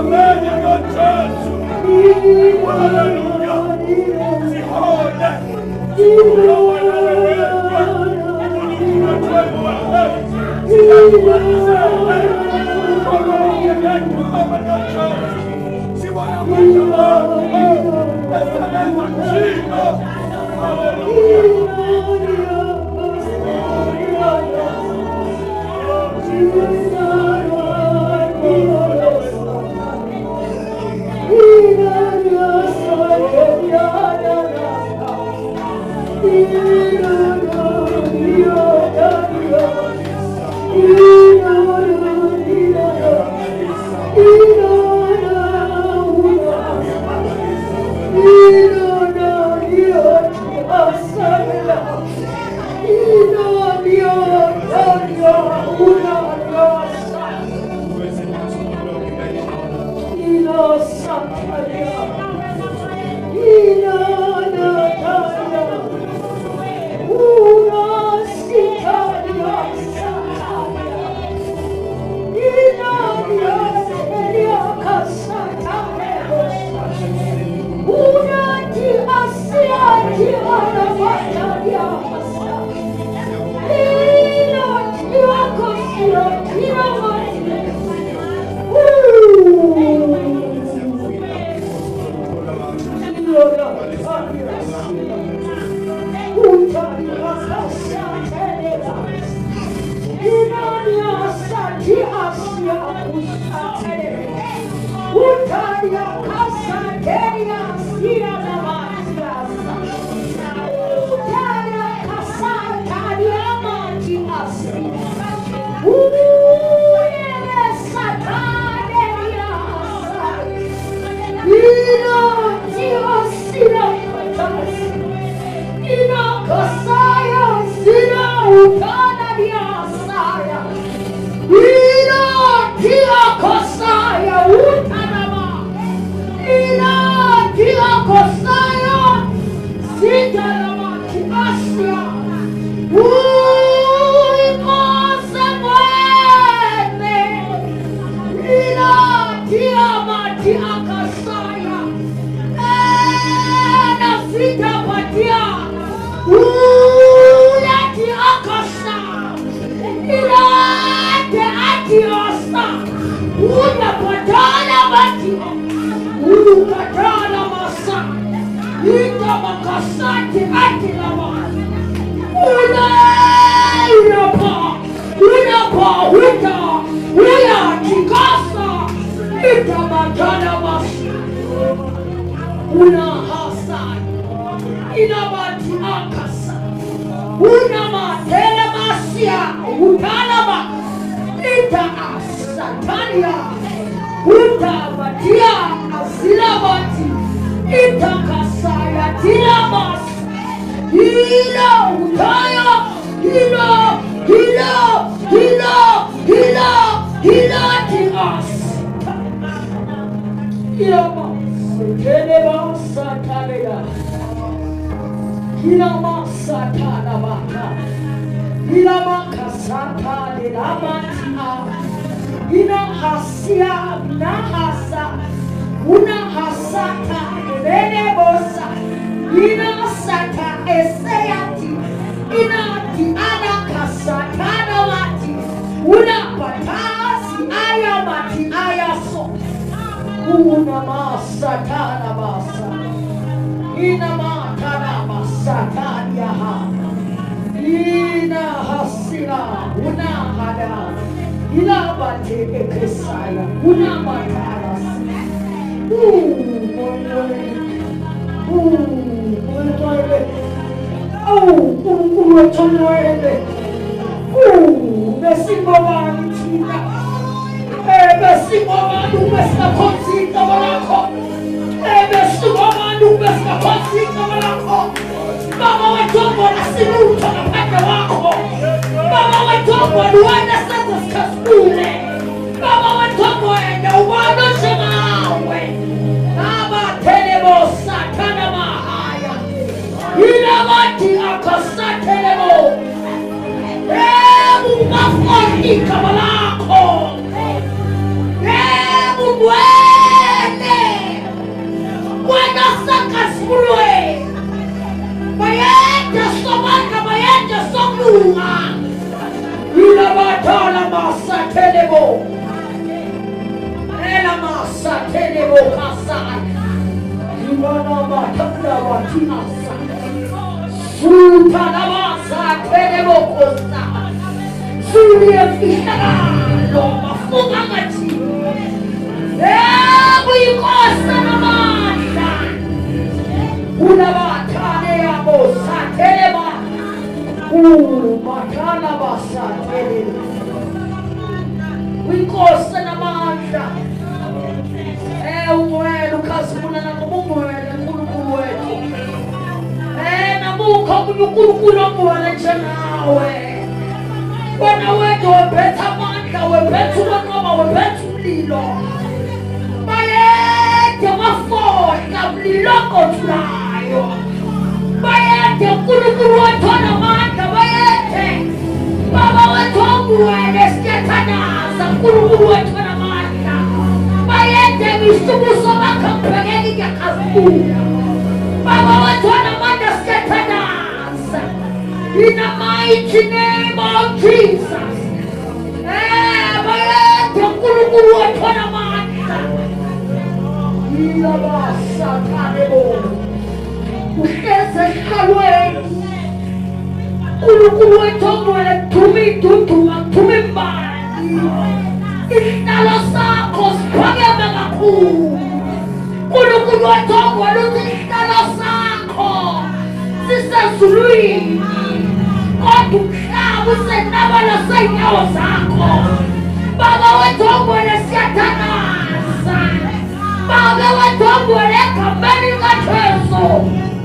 Amen. Buena sacas, In the mighty name of Jesus. Baba wetongo le siatanasa. Baba wetongo le kambani kateso.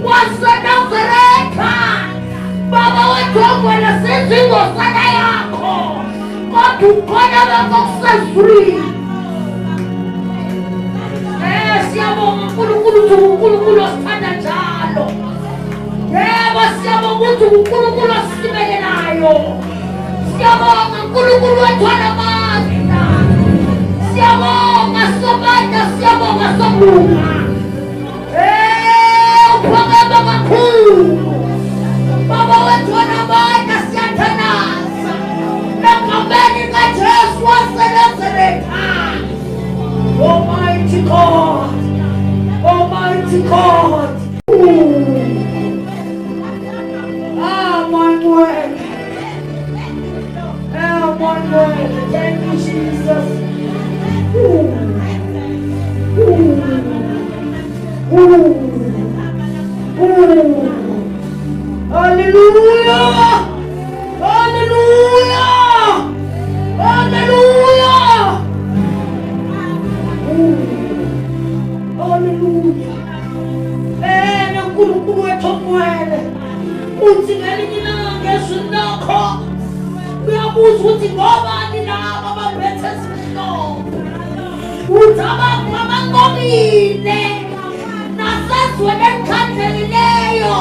Wasanazareka. Baba wetongo le sinzingo sana yako. Watukona wakosasuri. Siamo mkulu sana jalo. Siamo mkulu simele nayo. Siamo mkulu atwana mata. Siamo masomata, siamo masomuna. Upanga makuu. Baba atwana mata siatanasa. Na kambeni katesu wasanazareka. Almighty God. Almighty God. My word. One word. Thank you, Jesus. Hallelujah. Hallelujah. Hallelujah. Hallelujah. Nkulunkulu wetomwele. Uthingeli nginange sinakho. Uyabuza ukuthi ngoba nilaba abaphethe sihlombe. Uthaba kwamangomile. Nasezweni elikhandlekileyo.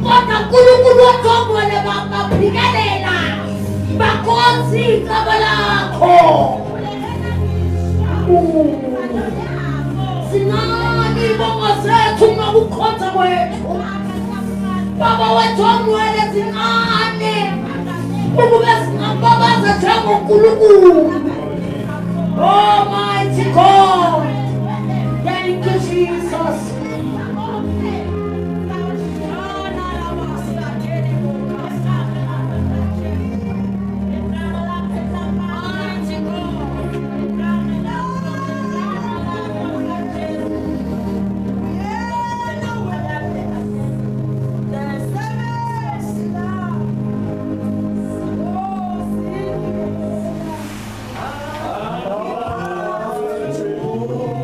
Kodwa uNkulunkulu wetomwele bangaphikelela. Bakhonza igama lakho. Singani ibongo zethu ngokukhonza kwethu. Baba wetomwele zingane. Ukube singababaza njengoNkulunkulu. Almighty God. Thank you, Jesus. Oh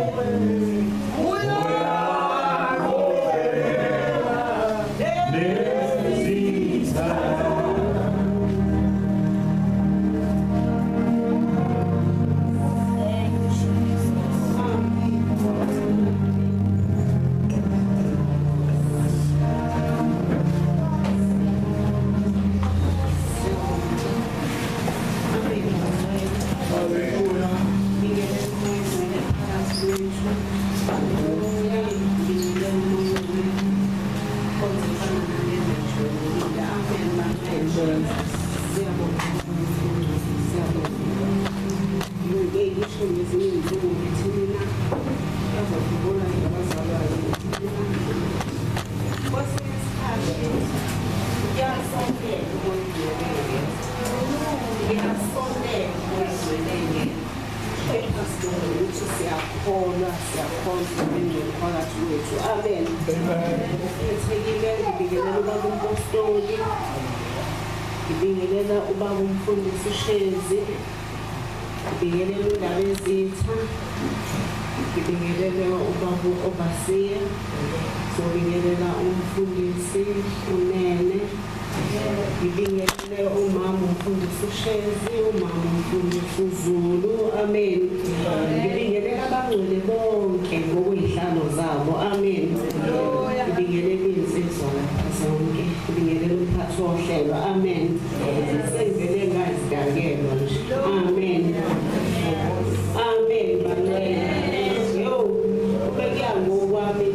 amen. Ngithekile ngibingelela ubaba umpostoli, ngibingelela ubaba umfundisi Shezi, ngibingelela uNdaba Ezitha, ngibingelela ubaba Obasiya, ngibingelela umfundisi uNene, ngibingelele umama umfundisi uShezi, umama umfundisi uZulu, amen. Ngibingelela abangcwele bonke ngokuy'hlalo zabo, amen. Ngibingelela insizwa zonke, ngibingelela umphathi wohlelo, amen. Sengivele ngazidakelwa nje, amen. Amen, banqwele. Yo, bekuya ngokwami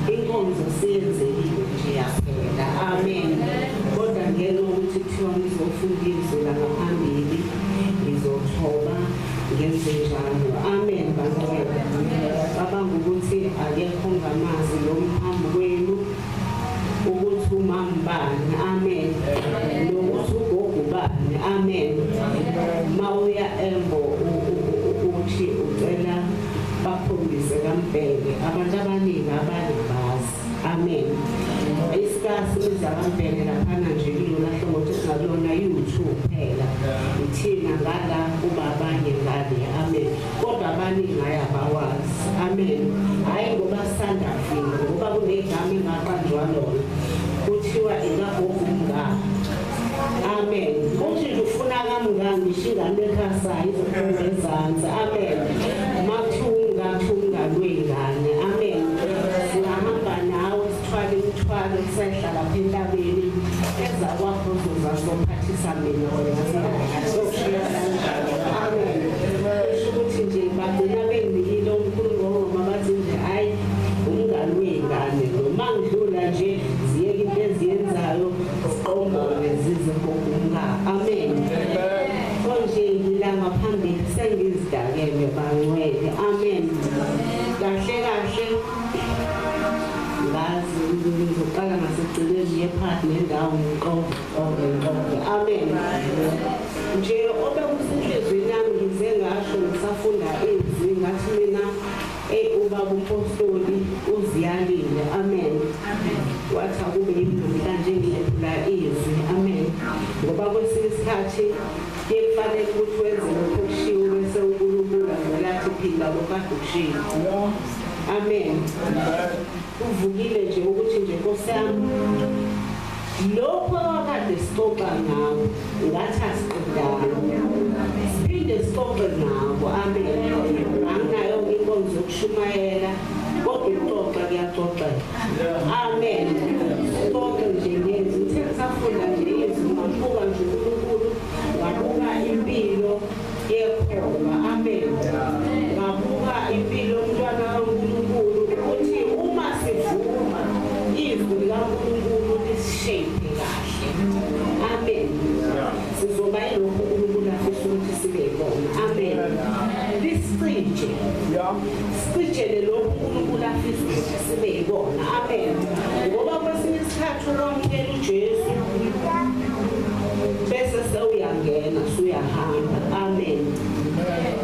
inkonzo siyenzekile nje yaphela, amen. Kodwa ngeke ukuthi kuthiwa ngizofundisa la ngaphambili, ngizothoba ngenze njalo, amen. Banqwele, cabanga ukuthi akekho ongamazi lo mhambi kwenu ukuthi umambani, amen, nokuthi ugogo bani, amen. Mawuya Embo uthi ucela bakhombise kaMbhele, abantu abaningi abanabazi, amen. Isikhathi ezakaMbhele laphana nje kulona hlangothi esingalona YouTube phela, ithina ngala kuba abanye ngale, amen. Kodwa abaningi ayabawazi, amen. Hhayi ngoba sithanda file, ngoba kunegama engaqanjwa lona kuthiwa ingagogo umngani, amen. Uthi nje ufuna kamngani ngisho ingane ekhasayo izophuma ezansi, amen. Makuthunga lwengane, amen. Singahamba nawe sithwale imithwalo sisehla lapha entabeni ezakwakho uzozasophathisa mina wena singazoshiya kanjalo, amen. Kusho ukuthi nje bagcina benginikile umkhuleko ngoma bathi nje hayi umngani wengane noma ngidlula nje ziyeke into eziyenzayo siqombole zize ngokumka, amen. Konje ngilanga phambili sengizidakele bangcwele, amen. Kahle kahle ngazi ngizoqala ngasekugcineni yephakathi nendawo ngiqobe, amen. Nje obekusenhlizweni yami ngize ngasho ngisafunda izwi ngathi mina ubaba umpostoli uziyalile, amen. Wathi akube yimbi kanje ngilephula izwi, amen. Ngoba kwesinye isikhathi kufanele ukuthi wenze lokho kushiwo bese uNkulunkulu angelathi phinda lokade kushiwo, amen. Uvukile nje ukuthi nje Nkosi yami lokho akade sixoxa ngawo ngathi asiqedanga, siphinde sixoxe ngawo, amen. Anginayo inkonzo yokushumayela kodwa ukuxoxa kuyaxoxeka, amen. Sixoxe nje ngenzi ngithe ngisafunda nje izwi ngabuka nje uNkulunkulu, ngabuka impilo yekhova, amen. Ngabuka impilo yomntwana kaNkulunkulu ukuthi uma sivuma izwi likaNkulunkulu lishape kahle, amen. Sizoba yilokho uNkulunkulu afisa ukuthi sibe yibona, amen. Lisicije, sicije lokho uNkulunkulu afisa ukuthi sibe yibona, amen. Ngoba kwesinye isikhathi ukwamukela uJesu bese sewuyangena suyahamba, amen.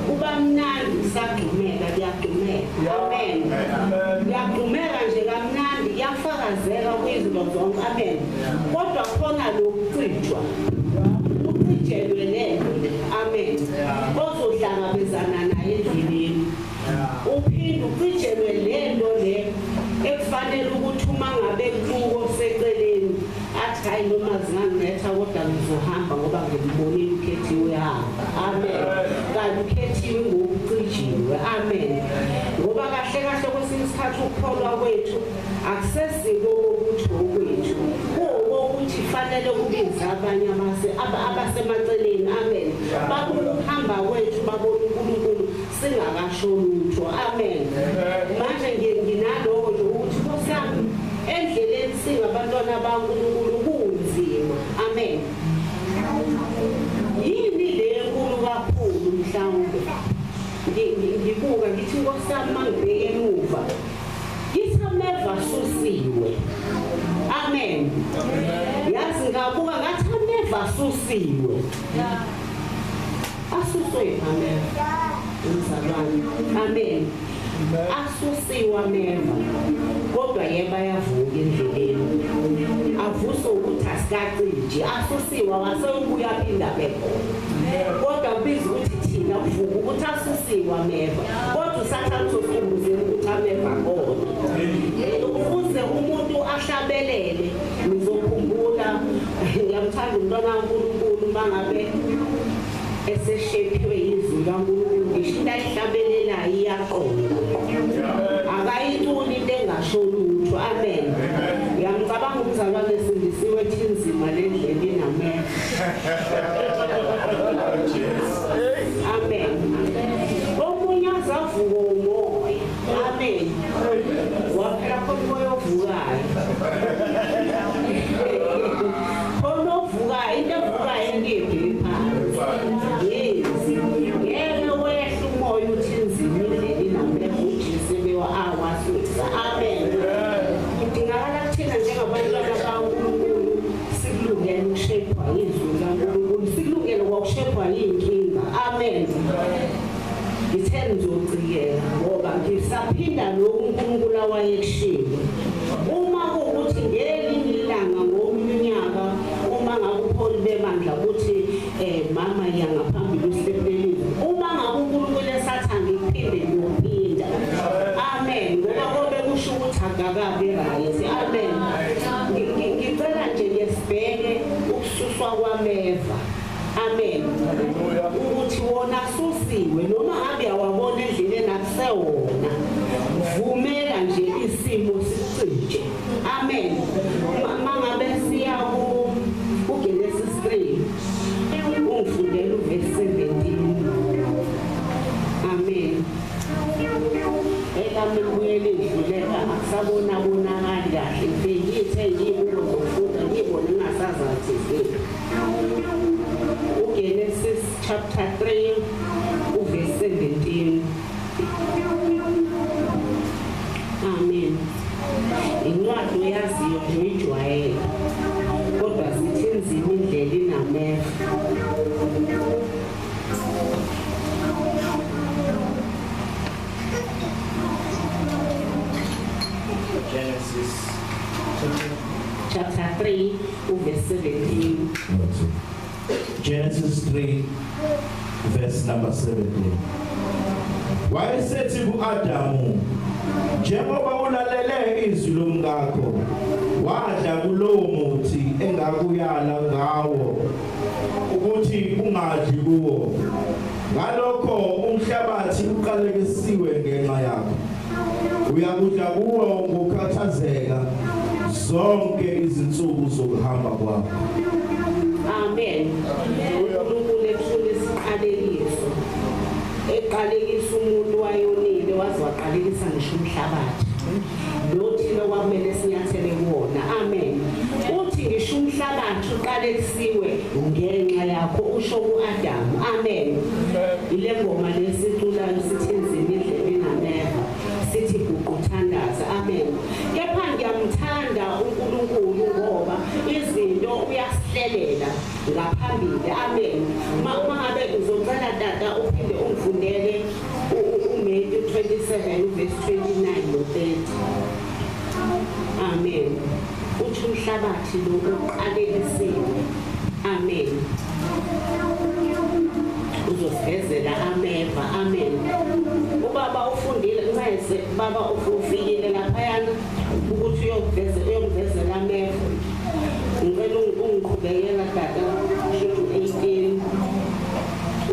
Kuba mnandi sagcumeka, kuyagcumeka, amen. Kuyagcumeka nje kamnandi, kuyafakazeka kwizinto zonke, amen. Kodwa khona lokucijwa, ucijelwe lento, amen, ozohlangabezana naye endleleni. Uphinde ucijelwe lento le ekufanele ukuthi uma ngabe kuko seceleni athi hayi noma zinganetha kodwa ngizohamba ngoba ngibonile ukhethiwe ehamba, amen. Kanti ukhethiwe ngokucijiwe, amen. Ngoba kahle kahle kwesinye isikhathi ukukholwa kwethu akusesiko ukuthi okwethu ukuthi fanele kubize abanye abasemaceleni, amen. Bakuhamba kwethu babona uNkulunkulu singakasho lutho, amen. Manje nginaloko nje ukuthi Nkosi yami endleleni singabantwana baNkulunkulu kunzima, amen. Yini le enkulu kakhulu mhlawumbe ngibuka ngithi Nkosi yami mangibheke emuva ngithi ameva susiwe, amen. Yazi ngabuka ngathi ameva susiwe, asuswe ameva umzalwane, amen. asusiwe ameva kodwa yeba yavuka endleleni avuswa ukuthi asikacije asusiwe waseyobuya phinda bekhona kodwa biza ukuthi thina kuvuka ukuthi asusiwe ameva kodwa usathatha usikhumbuze ukuthi ameva khona ukuze umuntu ahlabelele ngizokhumbula ngiyamthanda umntwana kaNkulunkulu mangabe eseshephiwe izwi kaNkulunkulu ngisho into ayihlabelelayo iyaqonda akayituli into engasho lutho amen ngiyamcabanga umzalwane esindisiwe thinzima lendlela inamehlo amen omunye azavuka umoya amen waphela khona umoya ovukayo khona ovukayo into evukayo engiyebhile phansi yena wehla umoya uthinzima indlela inamehlo uJesubewa awasusa amen kudingakala kuthina njengabantwana kaNkulunkulu sikulungele ukushepha izwi kaNkulunkulu sikulungele ukushepha inkinga amen ngithe ngizocikela ngoba ngisaphinda lokhu uNkulunkulu awayekushilo uma kuwukuthi ngelinye ilanga ngomnyaka uma ngabe uPaul bemandla ukuthi mama yangaphambili usiphelele uma ngabe uNkulunkulu esathanda ukuphinde ngiyophinda amen ngoba kobe kusho ukuthi akakabe right amen ngicela nje ngesibheke ukususwa kwameva amen ukuthi wona susiwe noma ngabe awabona endleleni akusewona vumela nje isimo sicije amen mangabe siya kuGenesis 3 ungifundela uverse 17 amen elami kuyele idluleka akusabona bonakali kahle ngiyithe ngiyibuko zokufunda ngibone ngasazathi Genesis chapter 3 verse 17 amen incwadi uyaziyo ngiyijwayele kodwa sithi nzima indlela inamehlo Genesis chapter 3 verse 17 Genesis 3 verse number 17 wayesethi ku-Adamu njengoba ulalele izwi lomkakho wadla kulowo muthi engakuyala ngawo ukuthi ungadli kuwo ngalokho umhlabathi uqalekisiwe ngenxa yakho uyakudla kuwo ngokukhathazeka zonke izinsuku zokuhamba kwakho amen uNkulunkulu ekushilo isiqalekiso eqalekisa umuntu wayonile waze waqalekisa ngisho umhlabathi lothile kwamele sinyathele kuwona amen uthi ngisho umhlabathi uqalekisiwe ngenxa yakho usho kuAdamu amen ile ngoma lesiculayo sithi nzima indlela inameva sithi guquthandaza amen kepha ngiyamthanda uNkulunkulu ngoba izinto uyasihlelela ngaphambili amen mangabe uzocela tata uphinde ungifundele uMatthew 27 verse 29 no 30 amen uthi umhlabathi lo uqalekisiwe amen uzosivezela ameva amen ubaba ufundile mase baba ufikile laphayana ukuthi uyomvezela ameva ngicela ungiqhubekela tata 18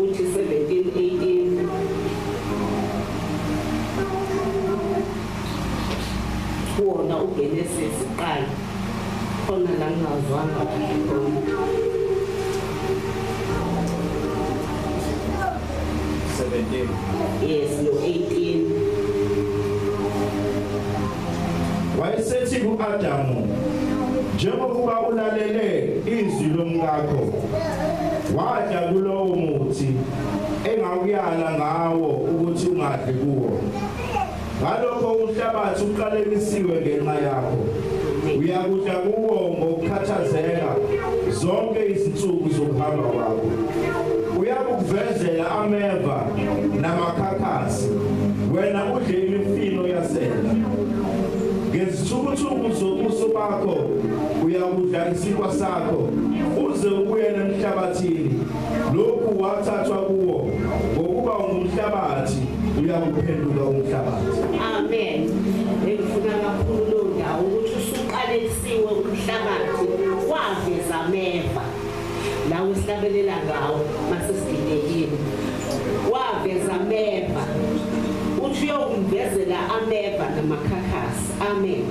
uthi 17 18 wona uGenesis iqala khona la ngazwanga kahle khona 17 yes no 18 wayesethi ku-Adamu njengoba ulalele izwi lomkakho wadla kulowo muthi engakuyala ngawo ukuthi ungadli kuwo ngalokho umhlabathi uqalekisiwe ngenxa yakho uyakudla kuwo ngokukhathazeka zonke izinsuku zokuhamba kwakho uyakukuvezela ameva namakhakhasi wena udle ngezithukuthuku zobuso bakho uyakudla isikwa sakho uze ubuyele emhlabathini lokhu wathathwa kuwo ngokuba ungumhlabathi uyakuphenduka umhlabathi. Amen. Ngifuna kakhulu lo ndawo ukuthi usuqalekisiwe umhlabathi waveza ameva lawo esihlabelela ngawo masesidigekile waveza ameva uthi uyongvezela ameva namakhakhasi. Amen.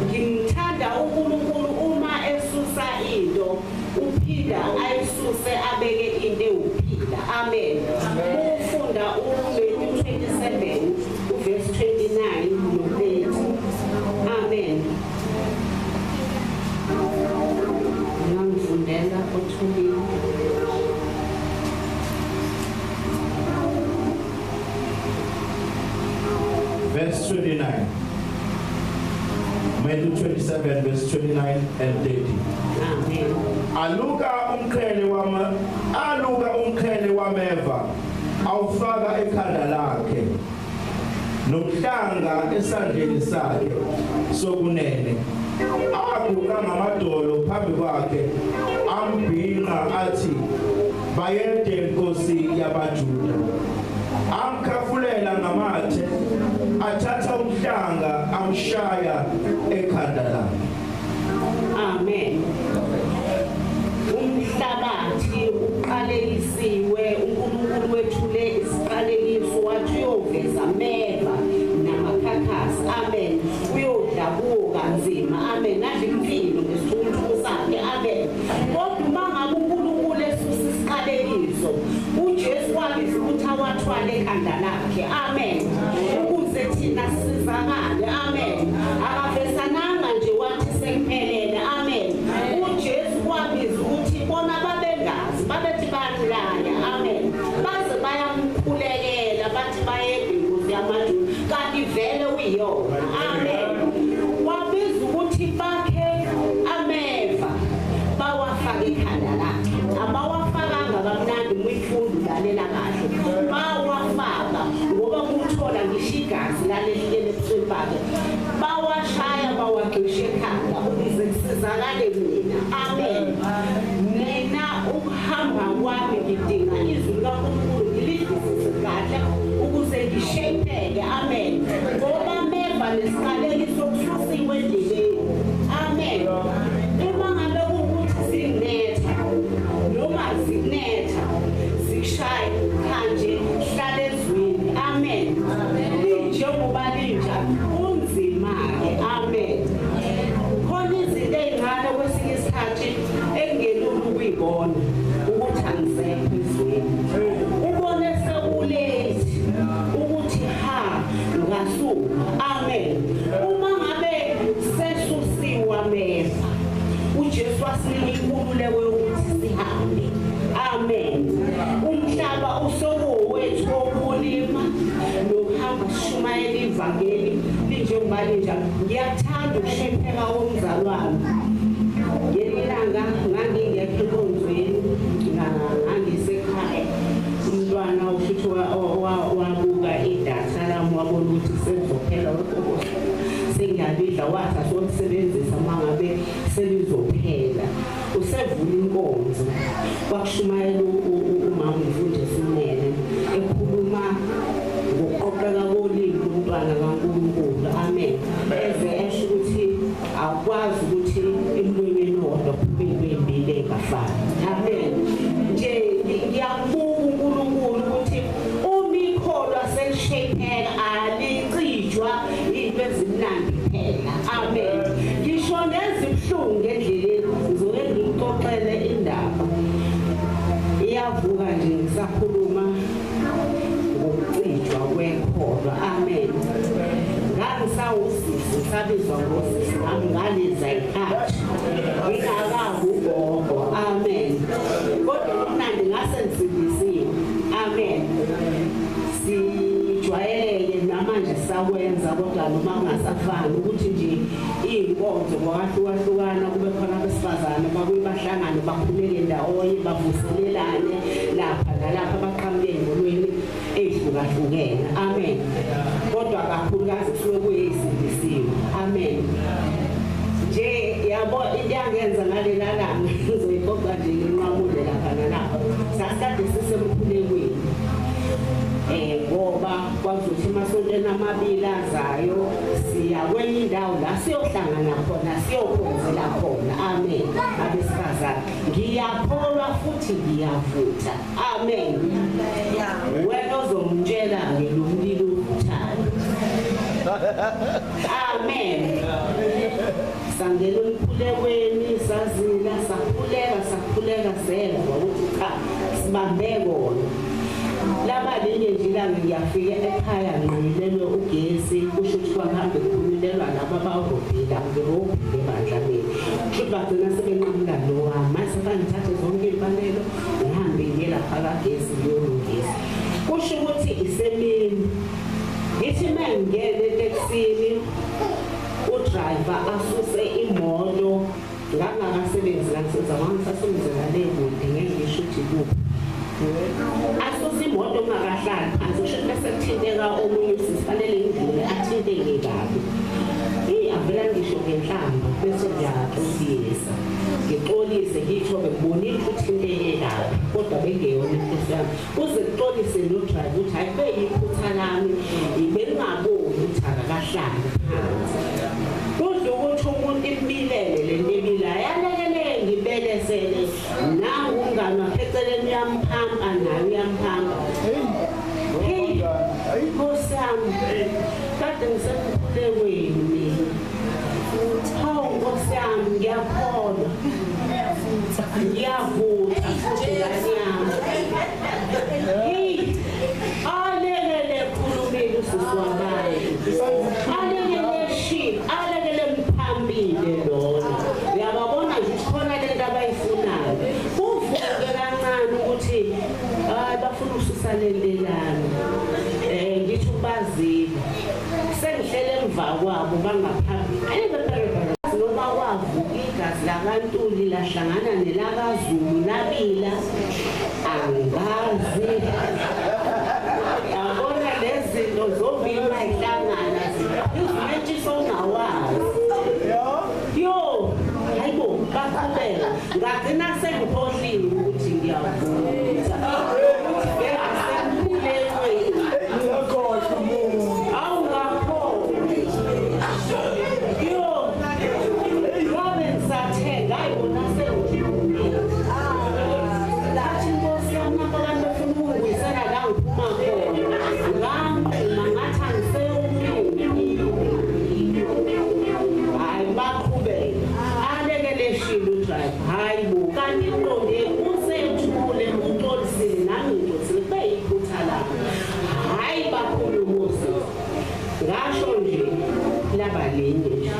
Ngimthanda uNkulunkulu uma esusa into uphinda ayisuse abeke into ewuphila. Amen. Ufunda uMatthew 27 verse 29 no 30. Amen. Ngifundela uthuli verse 29. Matthew 27 verse 29 and 30. Amen. Aluka umqhele wameva awufaka ekhanda lakhe nomhlanga esandleni sakhe sokunene aguqa ngamadolo phambi kwakhe ambhinqa athi bayede inkosi yabaJuda amkhafulela ngamathe athatha umhlanga amshaya ekhanda lakhe. Amen. Umhlabathi uqalekisiwe uNkulunkulu wethule isiqalekiso wathi uyoveza ameva namakhakhasi. Amen. Uyodla kuwo kanzima. Amen. Nadla impilo ngesithununu sakhe. Amen. Kodwa uma ngabe uNkulunkulu esusa isiqalekiso uJesu wabiza ukuthi awathwale ekhanda lakhe. Amen. Ukuze thina sizakale. Amen. Akavesananga nje wathi sekuphelele. Amen. uJesu wabiza ukuthi bona babengazi babethi bayalaya. Amen. Baze bayamkhulekela bathi bayede inkosi yabaJuda kanti vele uyiyona. Amen. Wabiza ukuthi bakhe ameva bawafaka ekhanda lakhe. Abawafakanga kamnandi umfundo lalela kahle. Bawafaka ngoba kumthola ngisho igazi laleli ebusweni bakhe. Bawashaya bawagxisha ekhanda ukuze kusizakale mina. Amen. Mina ukuhamba kwami ngidinga izwi likaNkulunkulu ngilidlulise kahle ukuze ngishepeke. Amen. Ngoba ameva nesiqalekiso kususiwe endleleni. Amen. Uma ngabe ukuthi sinetha noma zinetha zishaya kanje hlale ezweni. Amen. Njengoba linja unzima-ke. Amen. Khona izinto ey'ncane kwesinye isikhathi engelula ukuyibona ukuthi angisekho ezweni. Ubone sekulethi ukuthi ngasuka. Amen. Uma ngabe sesusiwe ameva uJesu wasinika inkululeko yokuthi sihambe. Amen. Umhlaba usokowethu wokulima nokuhamba sishumayela ivangeli linjengoba linja. Ngiyathanda ukushepheka komzalwane. Ngelinye ilanga ngangingekho enkonzweni ngangisekhaya. Umntwana ufuthi wabuka idatha lami wabona ukuthi selizophela wekokosi. Sengiyalidla wathi asolisebenzisa uma ngabe selizophela. Usevula inkonzo kwakushumayela umama umfundisi uNene ekhuluma ngokuqoqeka kolimi lomntwana kaNkulunkulu. Amen. Eze esho ukuthi akwazi ukuthi emlonyeni wodwa kuphume impilo engafani. Amen. Nje ngiyabuka uNkulunkulu ukuthi umikholwa selishepheka alicijwa into ezimnandi phela. Amen. Ngisho nezibhlungu endleleni ngizoke ngixoxele indaba. Iyavuka nje ngisakhuluma ngokucijwa kwekholwa. Amen. Ngangisawusisi sabizwa ngosisi nami ngaliza ikhathi ngingakazi ugogo. Amen. Kodwa kumnandi ngase ngisindisiwe. Amen. Sijwayeleke namanje sakwenza kodwa noma kungasafani ukuthi nje iy'nkonzo ngokwahlukahlukana kube khona abesifazane babuye bahlangane bakhuleke ndawonye bavuselelane lapha nalapha baqhamuke ey'ngolweni ey'hlukahlukene. Amen. Kodwa kakhulukazi kusuke kuyisindisiwe. Amen. engizoyenza ngalela langa ngizoyiqoqa nje nginqamule lapha nalapha sasikade sisemkhulekweni ngoba kwazothi emasontweni amabili azayo siya kwenye indawo la siyohlangana khona siyokhonzela khona amen abesifazane ngiyakholwa futhi ngiyavutha amen wena ozomtshela-ke lo mlilo uvuthayo amen sangena emkhulekweni sazila sakhuleka sezwa ukuthi cha sibambe kona laba linye nje ilanga ngiyafika ekhaya ngqilelwe ugesi kusho ukuthi kwahambe kukhululelwa laba abawurobhila ngirobhile ebandlaneni futhi bagcina sebenqamula lowa mase bangithathe zonke imfanelo ngihambe ngiye lapha kagesi ngiyolungisa kusho ukuthi isemini ngithi mengingena etekisini udriver asuse imoto ngangakasebenzi la ngisenza ngisasebenzela le kude ngeke ngisho ukuthi kuphi asusa imoto ungakahlali phansi usho bese kuthinteka omunye sifanele ngidlule athinteke kabi avela ngisho ngenhlamba bese ngiyaxolisa ngixolise ngithobe ngibonile ukuthi uthinteke kabi kodwa bengeyona inhloso yami kuze kuxolise lo driver ukuthi hayi beyiphutha lami ibengaboni ukuthi akakahlali phansi kodwa ukuthi umuntu impilele le ntemila yalekele ngibelesele nangu umngane wakhe eceleni uyamphampa naye uyamphampa hey Nkosi yami kade ngisemkhulekweni mina hawu Nkosi yami ngiyakholwa ngiyavutha futhi ngane yami hey alekele khulumile usisi wabayo alekele ship alekele mphambile lona uyababona nje khona lento abayifunayo kuvuke kancane ukuthi bafuna ususa lelelana ngithi ubazile sengihlele emva kwabo bangaphambili noma kwavuka igazi lakantuli lahlangana nelakazulu labila angazi yabona lezinto zombili mayihlangana izimethiso ongawazi yo hayibo baqhubeka ngagcina sengiphohlile ukuthi ngiyavutha ngasho nje laba linye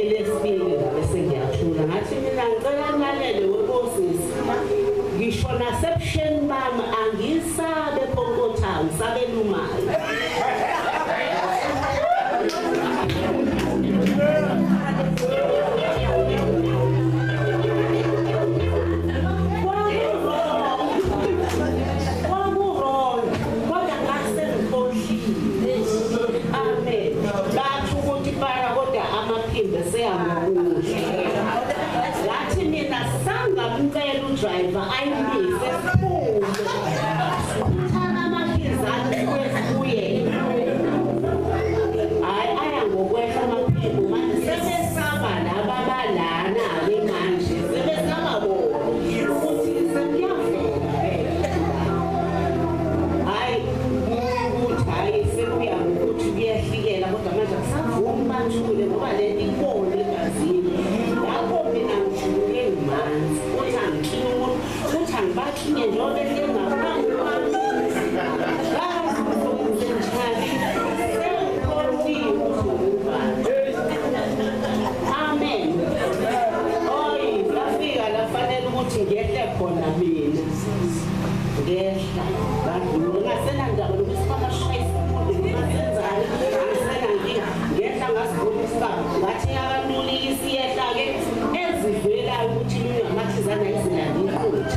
elesibili bese ngiyathula ngathi mina ngicela ngilalele wenkosisi ngisho nasebusheni bami angisabe phokothanga ngisabe lumayo ngathi mina sangamcela udriver ayimise siphule uthana amaphizane kuye hayi aya ngokwehla amaphimbo manje sebesaba laba balana-ke manje sebesaba bona ukuthi sekuyavela hayi ukuthi hayi sekuya ngokuthi kuyehlikela kodwa manje akusavumi bathule ngoba lento ikona egazini lapho mina ngijuluke ngimanzi uthi angikini umuntu uthi angibakhinye njengoba engaphambi kwami ngazisenjani sengikholile ukuthi ungubani amen oyi ngafika la fanele ukuthi ngehle khona mina ngehla ngadlula ngasenandaba lokuthi bangashayisa umuntu ngingasenzani angisenankinga ngehla ngasibona isibaba ngathi yakalulile isiyehla-ke ezivelayo ukuthi lunywe amathizana ezinani ifuthi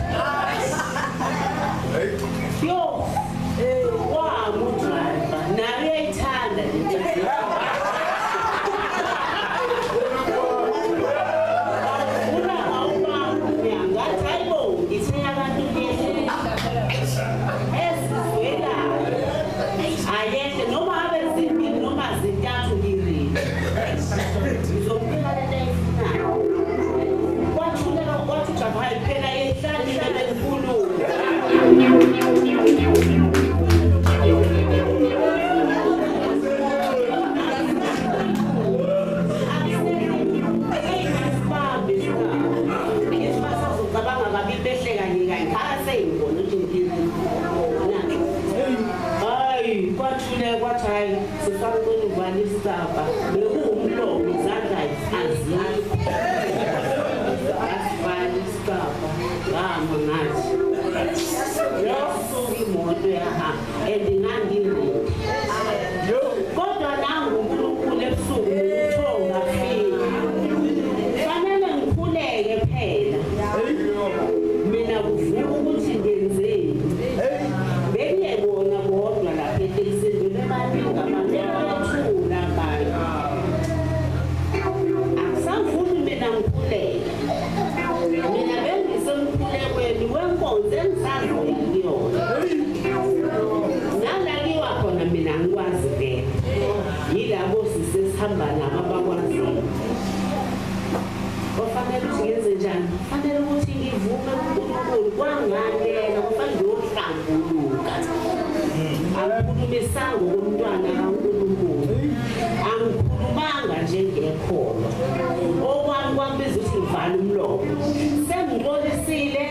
esihamba nabo abakwaziyo. Kufanele ukuthi ngenze njani? Kufanele ukuthi ngivume uNkulunkulu kwangangena kufanele ngiyohlambuluka. Angikhulumisanga ngomntwana kaNkulunkulu. Angikhulumanga njengekhono. Okwami kwambiza ukuthi ngivale umlomo. Sengixolisile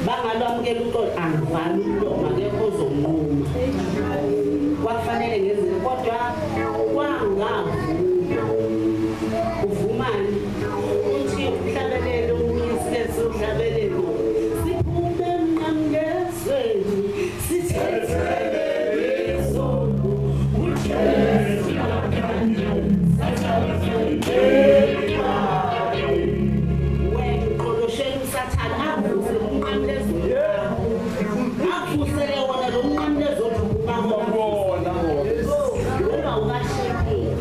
bangalwamukela uxolo angivale umlomo akekho ozonquma. Kwafanele ngenze kodwa kwangavuma. Uvumani uthi uhlabelele uyisikese uhlabelele siphume emnqamlezweni sithethele izono uJesu yakanye wenqoloshela usathane avuse umnqamlezweni avusele wona lo mnqamlezweni ukubona ngoba ukashekile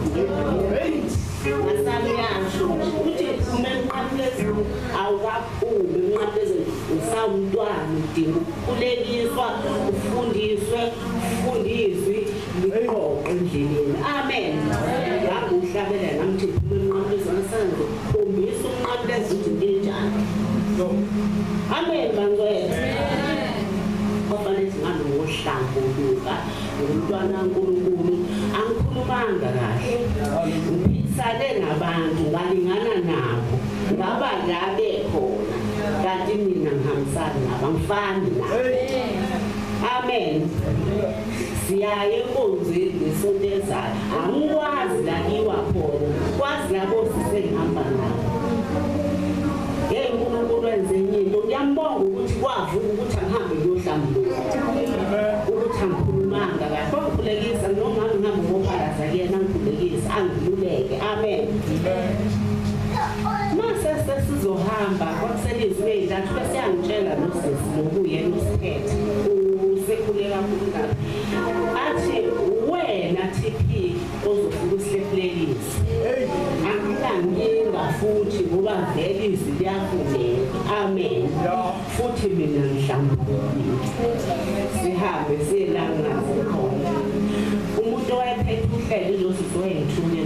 Masamiasho uthi umenqamlezweni awukaphumi emnqamlezweni usawumntwana udinga ukukhulekiswa ufundiswe liqoqo endleleni. Amen. Ngakuhlabela namthi umenqamlezweni senze khombisa umnqamlezweni ukuthi njani. Amen bangcwele. Kufanele singabe ngohlambuluka ngumntwana kaNkulunkulu angikhulumanga kahle ngiphikisane nabantu ngalingana nabo ngaba la bekhona kanti mina ngihambisana nabo angifani nabo. Amen. Siyaye enkonzweni ngesonto ezayo angikwazi la ngiwa khona kwazi labo sisengihamba nabo. uNkulunkulu wenze into ngiyambonga ukuthi kwavuka ukuthi angihambe ngiyohlambuluka ukuthi angikhulumanga kahle ngokukhulekisa noma ngihambe ngophalaza kuyena ngikhulekisa angiluleke. Amen. Mase sizohamba kwakuselizwe ezintathu bese yangitshela nosisi nokuyena uSiphethe usekhule kakhulu kabi athi wena TP ozofika usihlelelise angilanginga futhi ngoba vele izwi liyafundeka. Amen. Futhi mina ngihlambulukile sihambe siyelangazi khona umuntu owayephethe uhlelo izosisi wayengithume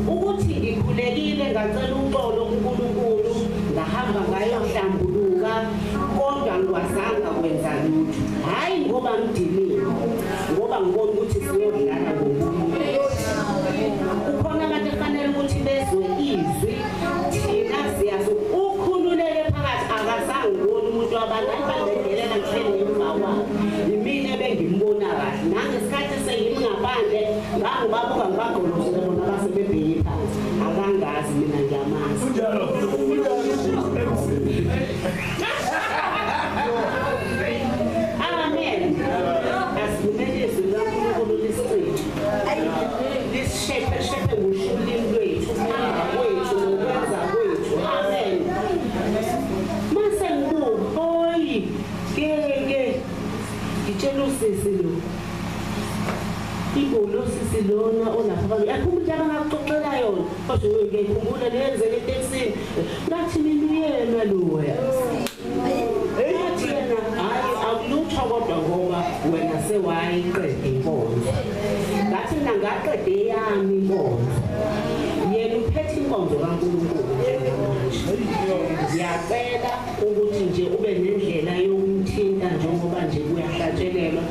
ukuthi ngikhulekile ngacela uxolo kuNkulunkulu ngahamba ngayohlambuluka kodwa ngikwazanga kwenza lutho. Hayi ngoba ngidiniwe ngoba ngibona ukuthi siyodlala ngokunye. Ukhona abantu efanele ukuthi bezwe izwi thina siyazi ukhululeke phakathi akazange ngibone umuntu wabantu ayibandelela ngithele emva kwabo yimina ebengimbona kahle nangesikhathi sengimngaphandle ngangibabuka ngibagqolozele bona basebebheke phansi akangazi mina ngiyamazi. Amen. Asivumelise kaNkulunkulu lisicithe lisishepheshepe ngoshulini lwethu ukuhamba kwethu nokwenza kwethu. Amen. Mase ngibuka hoyi ke ngitshela usisi lo ibolo sisi lona olapha yakhumbula abangakuxoxela yona kodwa ngikhumbula lenzeke eTexini ngathi mina uyena loya eyathi yena hayi akulutho kodwa ngoba wena sewayiqede inkonzo ngathi mina ngaqede yami inkonzo yena uphethe inkonzo kaNkulunkulu. Ngiyacela ukuthi nje ube nendlela yokumthinta njengoba nje kuyahlatshelelwa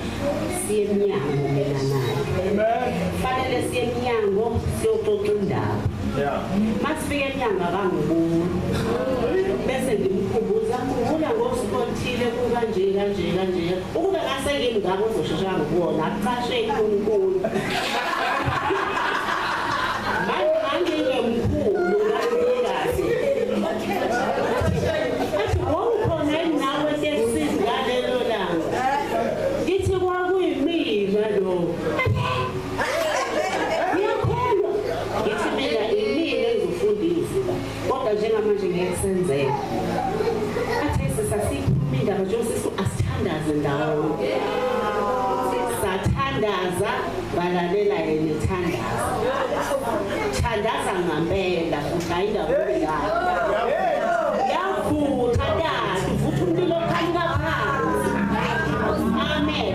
siye emnyango mina naye. Amen. Fanele siye emnyango siyoxoxa indaba. Masifika emnyango akangiboni bese ngimkhumbuza kuvula ngosikothile kanje ukuba kasengimngako ozoshesha ngibona aqashe uNkulunkulu. Manje ngemkhulu kahle ngithi kwakuyimina lo ngiyakholwa ngithi mina imina engizofundisa kodwa njengamanje ngiyasenzela athi sasikhuluma indaba njengoba asithandaze ndawo sathandaza balalela naye nethandaza. Thandaza ngampela udayinda ngoyayo. Yavutha tatu futhi umlilo khanya phansi. Amen.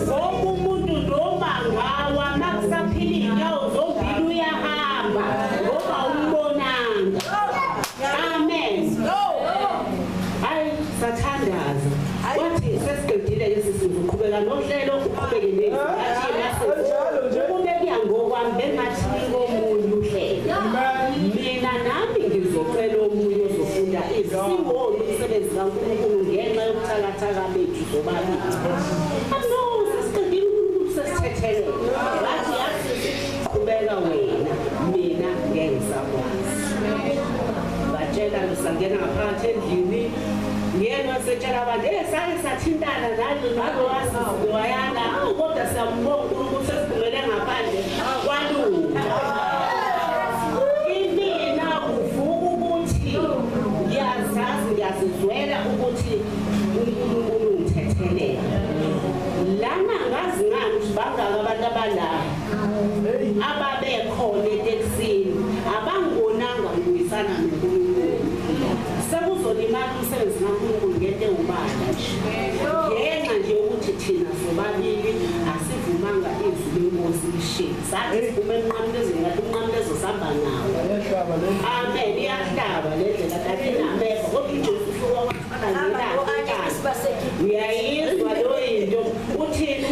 Wonke umuntu noma ngawa makusaphila inyawo zombili uyahamba ngoba umbonanga. Amen. Hayi sathandaza. Wathi sesiqedile lesi sizoqhubeka nohlelo uqhubeke nezinyathi nasenjalo ukube kuyangokwami bengathi ngomunye uhlelo. Mina nami ngizocela omunye ozofunda isiwona umsebenzi kaNkulunkulu ngenxa yokuthakathaka bethu sobabili. No, sesiqedile uNkulunkulu sesithethelele. Bathi yasiqhubeka wena mina ngeke ngisakwazi. Batshela ngisangena ngaphakathi endlini ngiyena setshela abantu sake sathintana nalo wasisi wayana kodwa siyambonga uNkulunkulu sesiphumele ngaphandle kwalunga. Imina uvuka ukuthi ngiyazazi ngiyazizwela ukuthi uNkulunkulu ungithethelela. Lana ngazi ngani ukuthi bangaka abantu abala ababekhona etekisini abangibonanga ngiyisana noNkulunkulu. Sekuzolimala umsebenzi kaNkulunkulu ngento ewubala nje. Ngenxa nje ukuthi thina sobabili asivumanga izwi lenkosi lishiye. Sathi sivume emnqamlezweni ngathi umnqamlezo sihamba nawo. Amen. Iyahlaba le ndlela kanti nameva kodwa uJesu ufika wathana ngelanga. Uyayizwa lo into uthini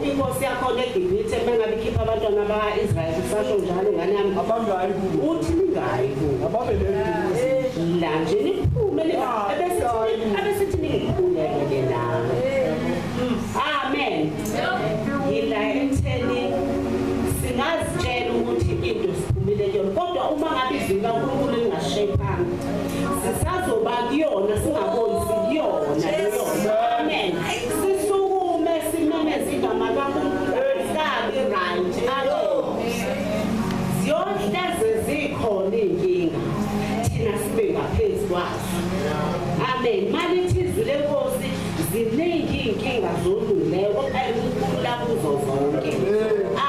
inkosi yakho eGibhithe mengabe ikhipha abantwana baka-Israyeli sasho njalo ngane yami abangayi kubo. Uthi ningayi kubo. Ababelele la nje niphume abesithi ningikhuleke la. Amen. Yila etheni singazitshela ukuthi into siphumile kuyona kodwa uma ngabe izwi kaNkulunkulu lingashephanga sisazoba kuyona singaboni sikuyona leyo. Amen. Sisukume simemeze igama kaNkulunkulu sabe right. Amen. Ziyohleze zikhona inkinga thina sibe ngaphezu kwazo. Amen. Malithi izwi lenkosi ziningi inkinga zolungileyo kodwa uNkulunkulu lakuzo zonke.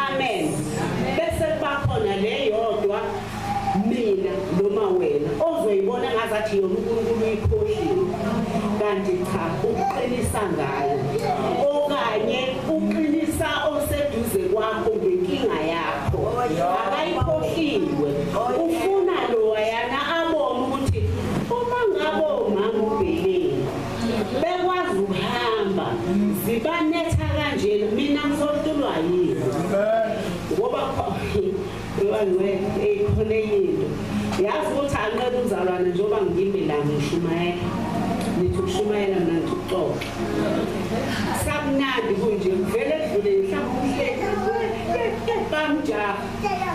Amen. Bese bakhona leyodwa mina noma wena ozoyibona ngazathi yona uNkulunkulu uyikhohlile kanti cha uqinisa ngayo okanye uqinisa oseduze kwakho ngenkinga yakho akayikhohliwe ufuna lo wayana abone ukuthi uma ngabo mama ubheleni bekwazi ukuhamba zibanetha kanje mina ngizohlulwa yini ngoba khona yinto yazi ukuthi anqebe uzalwane njengoba ngimbi la ngishumayela nithi ukushumayela mina ngithi ukuxoxa sabunandi kunje vele edlule mhlawumbe uhleki bamjaha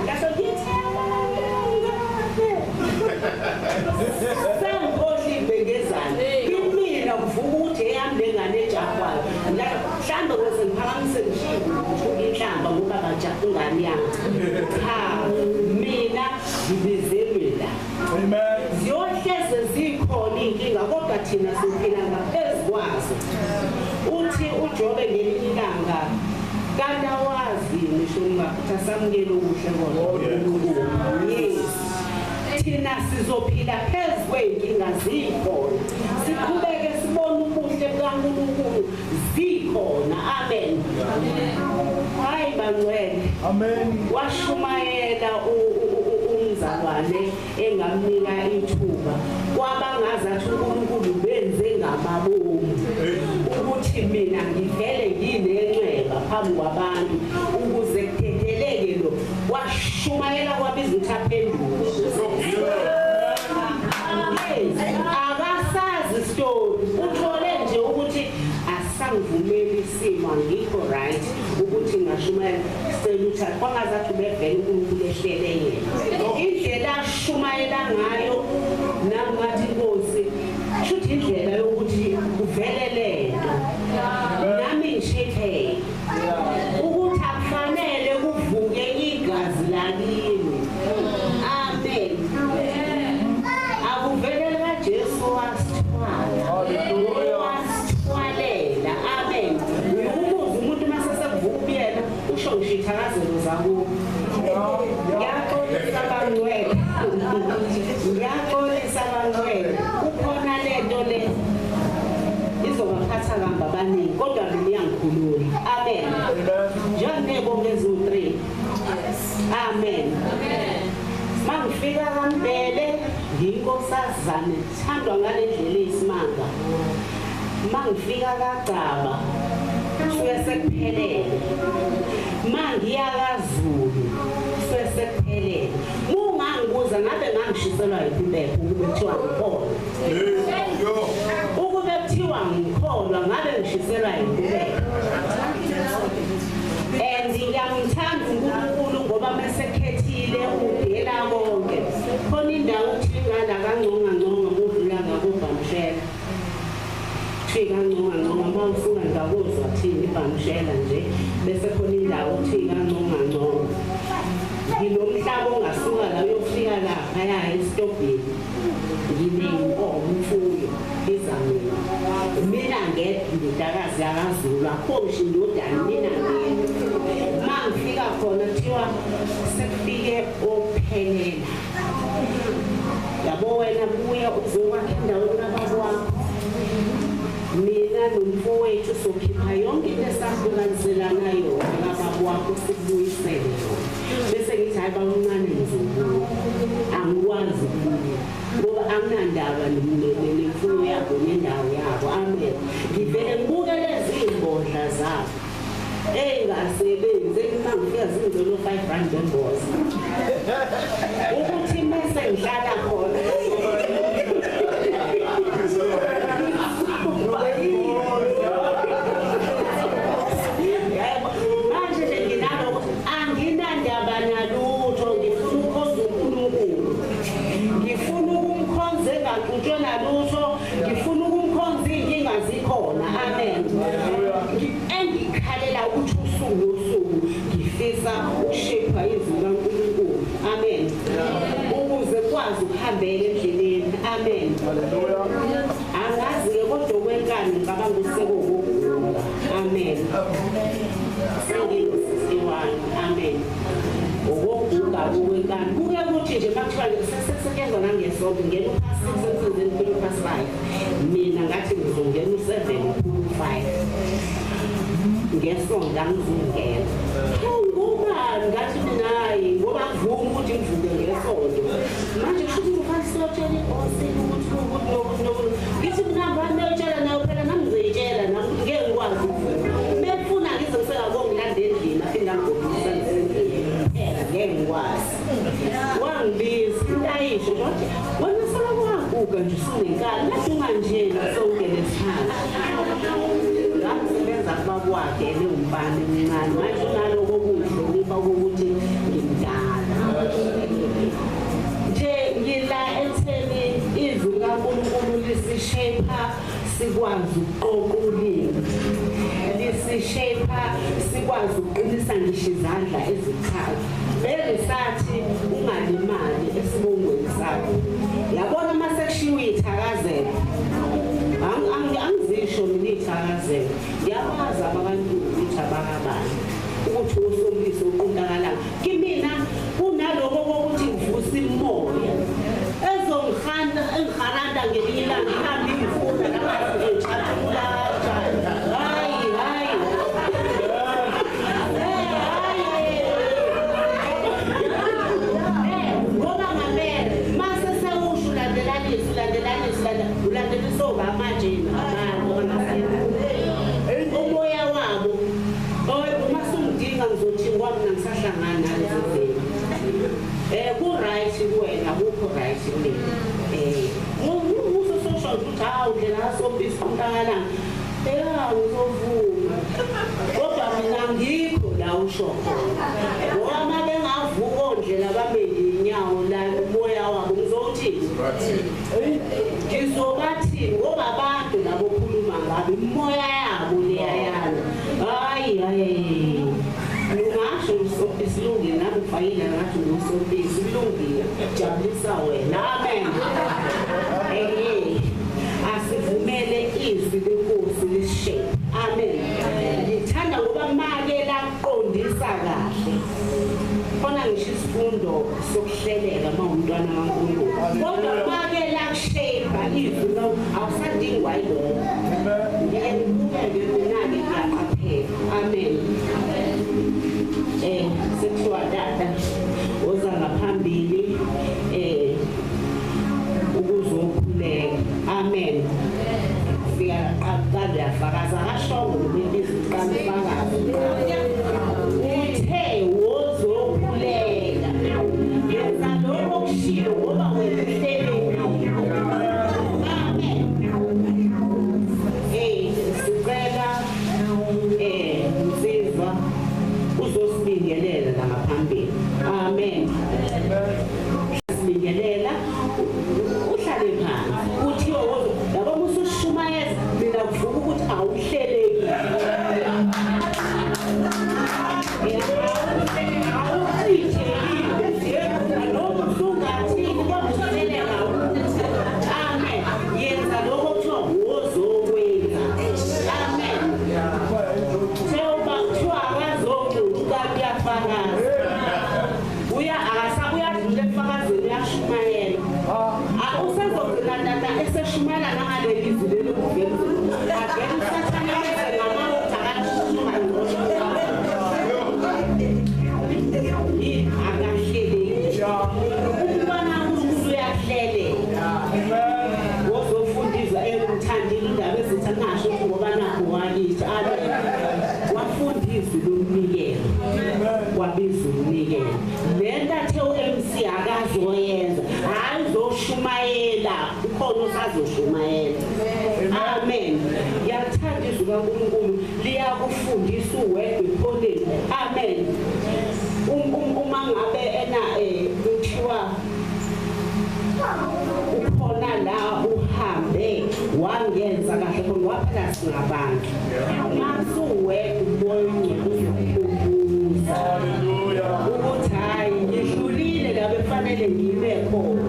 ngaso ngithi sangikhohli ibhengezana kimina kuvuka ukuthi eyami lengane ejahwayo mhlawumbe kwese ngiphakamise ngishilo ukuthi inhlamba ngoba bajaha ingane yami cha mina ngibizelwe la. Amen. Ziyohleze zikhona inkinga kodwa thina siphila ngaphezu kwazo. Uthi uJobe ngelinye ilanga kanti awazi ngisho ngasamukela ubuhle kodwa. Yes. Thina sizophila phezu kwey'nkinga zikhona. Siqhubeke sibone ubuhle bukaNkulunkulu zikhona. Amen. Hayi bangcwele. Amen. Washumayela umzalwane engamnika ithuba kwabangazathi uNkulunkulu benze ngamabomu ukuthi mina ngivele nginenxeba phambi kwabantu ukuze kuthetheleke lo washumayela kwabiza ukuthi aphenduke. Akasazi story uthole nje ukuthi asangivumeli isimo ngikho right ukuthi ngashumayela seluthi kwangazathi ubevele uNkulunkulu ehlele yena indlela ashumayela ngayo nangathi inkosi shuthi indlela yokuthi kuvele lento nami ngishephe ukuthi akufanele kuvuke igazi lakini. Amen. Akuvele kaJesu wasithwalela. Amen. Umuzi umuntu masesekuvuka ubuyena usho ngisho ithakazelo zakubo. Ngiyaxolisa abangcwele. Ngiyaxolisa abangcwele. Kukhona lento le izobaphatha kamba abaningi kodwa mina iyangikhulula. Amen. Njengebonga ezu-3. Amen. Mangifika kaMbele nginkosazane thandwa ngale ndlela eyisimanga. Mangifika kaGcaba suke sekuphelele. Mangiya kaZulu suke sekuphelele. Mungangibuza ngabe ngangishiselwa yiphi impepho ukube kuthiwa ngikholwa. Ukube kuthiwa ngikholwa ngabe ngishiselwa yiphi impepho. And ngiyamthanda uNkulunkulu ngoba mesekhethile udela konke. Khona indawo uthingana kangconga ngokudlula ngakubhamshela. Fika ngconga mawusuka ngakuzwa thini ibhamshela nje bese khona indawo uthika ngconga. Nginomhlaba ongasuka la uyofika lapha ya esitobhini. Nginenkomo umfuyo izamile. Mina ngedindakazi yakaZulu akho ngisho indodana mina ngedwa. Mangifika khona kuthiwa sekufike ophelela. Yabo wena buya uzokwakha endaweni kababwakho. Mina nomfowethu sokhipha yonke into esahlukanisela yona kababwakho sikubuyisele yona. Bese ngithi hayi bawuncane ngizobuya. Angikwazi ukubuya. Ngoba anginandaba nemfuyo yabo nendawo yabo. Amen. Ngivele ngibuke lezi imbodla zabo. Engasebenzi mangifika zingizolo 5 rand emboza. Ukuthi mase ngihlala khona. Manje nginalo anginandaba nalutho ngifuna ukukhonza uNkulunkulu. Ngifuna ukumkhonza engaxutshwe nalutho, ngifuna ukumkhonza inkinga zikhona. Amen. Engikhalela ukuthi usuku nosuku ngifisa ukushape izwi kaNkulunkulu. Amen. Ukuze kwazi ukuhambela endleleni. Amen. Hallelujah. Angazi ke kodwa kwenkani ngicabanga usekokugula. Amen. Sengiyisiwani. Amen. Ukugula kwenkani kuke kuthi nje makuthiwa sesekenza nangesonto ngena u-6 ensizeni kuya u-5. Mina ngathi ngizongena u-7 ku-5. Ngesonto angizungena. Ngubani ngathi mina hayi ngoba kuvuma ukuthi ngivuke ngesonto. Manje kusho ukuthi ufasitshela inkosini ukuthi ngithi mina ngibane utshela nayo phela nami ngizoyitshela nami ngeke ngikwazi ukuvuka. Befuna ngizoseka kongilandela endlini aphinda ngigobisa endlini. Ngeke ngikwazi. Wangibiza intayisho kodwa wena sala kwaguga nje usunenkani nathi unganjena sonke lesihamba. Ngisebenza kubakwakhe leyombani mncane manje naloko kudlulipha ukuthi ngimdala. Nje ngila etheni izwi kaNkulunkulu lisishape sikwazi ukuqoqa ulimi. Lisishape sikwazi ukuqinisa ngisho izandla ezichaza. Belisathi ungalimali esibongweni sakho. Yabona mase kushiwe ithakazelo. Angizisho mina ithakazelo. Ngiyabaza abantu ukuthi abakabani. Ukuthi usombisi uqundakalanga. Kimina kunaloko kokuthi ngivusa imoya. Ezongihanda engiharanda ngelinye ilanga ngihambe ngifunda namazi echathula. Umoya wabo uma sungidinga ngizothi ngoba mina ngisahlangana nalezo zinto. Ku-right kuwena akukho right kumina. Muso social ukuthi hawu ndlela kasombisi kuntakalanga. Ngizovuma. Kodwa mina ngikho la usho khona. Ngoba uma bengavuka ondlela bamele inyawo la umoya wabo ngizothini? Ngizobathini ngoba abantu labo khuluma ngabe imoya yabo leyayana. Hayi. Ngingasho isilungile nami ufayile ngathi ngosombisi kulungile. Jabulisa wena. Amen. Asivumele izwi lenkosi lishape. Amen. Ngithanda ngoba make laqondisa kahle. kahle khona ngisho isifundo sokuhleleka mawumntwana kaNkulunkulu kodwa kwake la shape izwi lo awusadingi wayiloko ngenani ngiyaqaphela amen sekuthiwa tata oza ngaphambili ukuzokhuleka amen siyaqala yafakaza kashongo ngebizo liqalifakaza uthe wozokhuleka yenza lokho okushilo ngoba wehlele amen sicela msizwa uzosibingelela la ngaphambili amen sibingelela uhlale phansi uthiwe yabo musushumayeza mina kuvuka ukuthi awuhleleki amen yathanda izwi kaNkulunkulu liyakufundisa uwedwa iphoneni amen uma ngabe kuthiwa ukhona la uhambe wangenza kahle khona waphela singabantu masuwedwa umoya uzokukhumbuza ukuthi hayi ngidlulile la befanele ngibe khona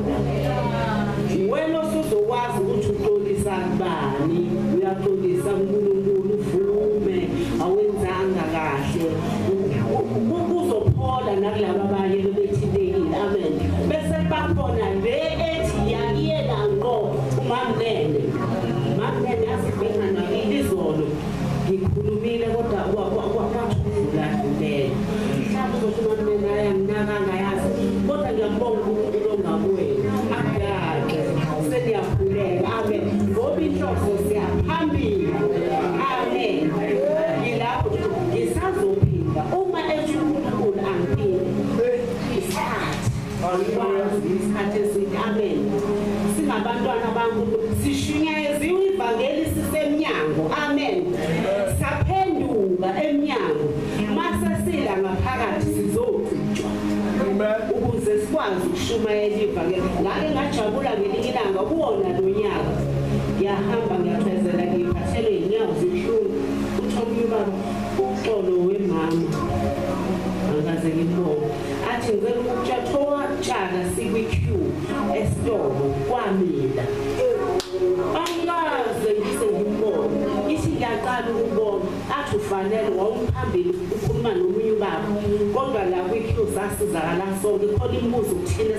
wena usuzokwazi ukuthi uxolisa kubani uyaxolisa uNkulunkulu uvume awenzanga kahle uzophola nakulabo abanye bebethilekile amen bese bakhona le ethi yakiyela ngqo umamnene asibhenga nakile izolo ngikhulumile kodwa kwathula ndlela mhlawumbe uzothi umamnene ayanginaka ngayazi kodwa ngiyambonga uNkulunkulu ongakuwena seniyakhuleka amen ngoba inhloso siyaphambili amen yilapho ngisazophinda uma ethi uNkulunkulu angiphinde isikhathi esithi amen singabantwana baNkulunkulu sishunyayeziwe ivangeli sisemnyango amen saphenduka emnyango masasila ngaphakathi sizogcitshwa ukuze sikwazi ukushumayela ivangeli ngake ngajabula ngelinye ilanga kuwona lo nyaka ngiyahamba ngiyachezela ngiphathelwe inyawo zibuhlungu uthomile ubaba uxolo wemama angaze ngibone athi ngicela ukutshathowatshala sikwi-queue esitolo kwamila angaze ngisengibone ithi ngiyaqala ukubona athi ufanele wawumphambili ukhuluma nomunye ubaba kodwa la kwi-queue sasizakala sonke khona imibuzo kuthina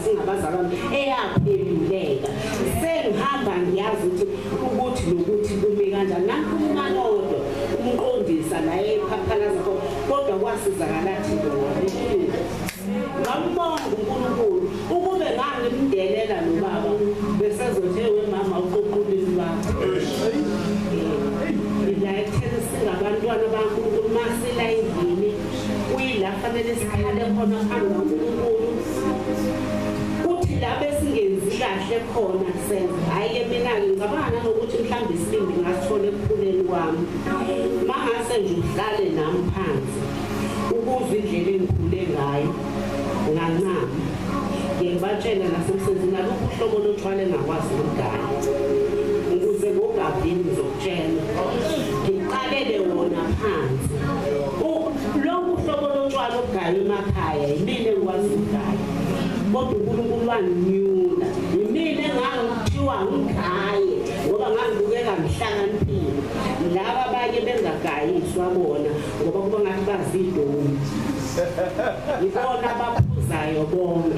singabazalwane eyapheluleka sengihamba ngiyazi ukuthi nokuthi kume kanjani nankumane odwa umqondisa naye ephaphalaza kodwa kwasizakala thina ngambonga uNkulunkulu ukube ngangimndelela nobaba besezothi wemama uqoqulisi wakho ilayithele singabantwana baNkulunkulu masilayivini kuyila fanele sikhale khona phambi kaNkulunkulu uthi la besingenzi kahle khona senze hayi mina-ke ngicabanga nokuthi mhlawumbe isibindi ngasithole ekukhuleni kwami mangase nje uhlale nami phansi ukuzwa indlela engikhule ngayo ngancama ngibatshela nasemsenzini nalokhu uhlobo lotshwala engakwazi ukugaya ukuze ngogabhini ngizokutshela ngiqalele wona phansi lokhu uhlobo lotshwala ukugaya emakhaya yimina engikwazi ukugaya kodwa uNkulunkulu wanginyula yimina engangithiwa ngigaye ngoba ngangibukeka ngihlakaniphile laba abanye bengagayiswa bona ngoba kuba ngathi bazidoni Yibona abaphuzayo bonke.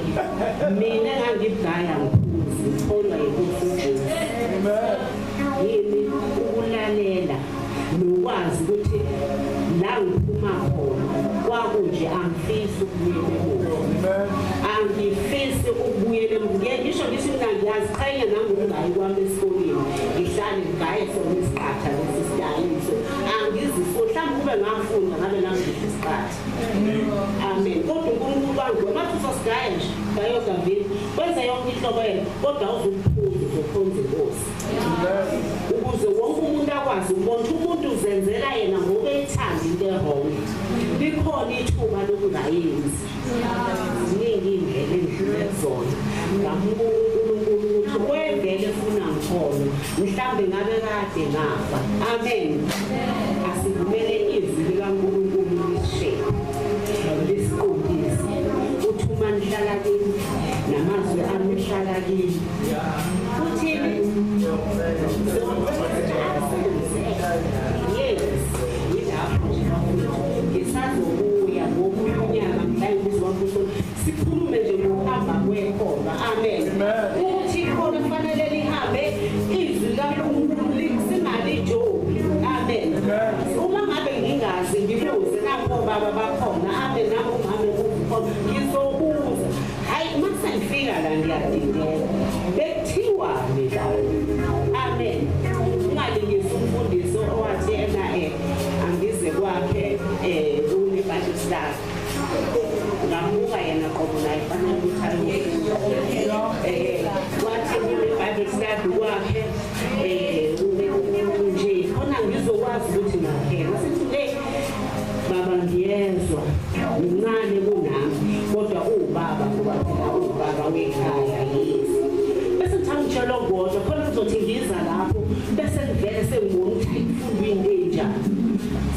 Mina engangibhaya ngiphuzi, ngitholwa yinkosi uJesu. Yini ukulalela nokwazi ukuthi la ngiphuma khona kwakunje angifisi ukubuyela emuva. Angifisi ukubuyela emuva. Ngisho ngithi mina ngiyaziqhenya nangokungayi kwami esikoleni. Ngihlale ngaye sona isiqatha lesi sidayisa. Angizifo mhlawumbe kube ngafunda ngabe nangidla isiqatha. Amen. Kodwa uNkulunkulu wangu mathi usosigaya nje ngayodwa vini kwenza yonke inhlobo yena kodwa uzuphuza uzokhonza inkosi. Ukuze wonke umuntu akwazi ukubona umuntu uzenzela yena ngoba ethanda into ehonge. Likhona ithuba lokungayenzi. Ziningi indlela endlule kuzona. Ngambuka uNkulunkulu ukuthi kwevele efuna ngikhono mhlawumbe ngabe kade ngafa. Amen. Asivumele izwi likaNkulunkulu lisishaye. Lisiqondise. Uthi uma nihlala kini namazwi ami ehlala kini. Uthini? Yes. Yilapho ngisazobuya ngokunyaka mhlawumbe izwakho sikhulume nje ngokuhamba kwekhona. Amen. Uthi khona kufanele lihambe izwi kaNkulunkulu singalijobi. Amen. Uma ngabe ngingazi ngibuze lapho baba bakhona. Amen. Nabo mama kukhona ngizobuza. Hayi mase ngifika la ngiyadingeka. Bekuthiwa mina. Amen. Ungalingisa umfundiso owathi ena angize kwakhe kuni-Bible study. Ngamuka yena qobo la ifana ukuthi wathi kuni-Bible study kwakhe nje khona ngizokwazi ukuthi ngakhena sithi baba ngiyezwa uncane kunami kodwa ubaba ngoba phela ubaba wekhaya yisi bese ngithangitshela ngodwa khona kuzothi ngiza lapho bese ngivele sengibona ukuthi imfundo into enjani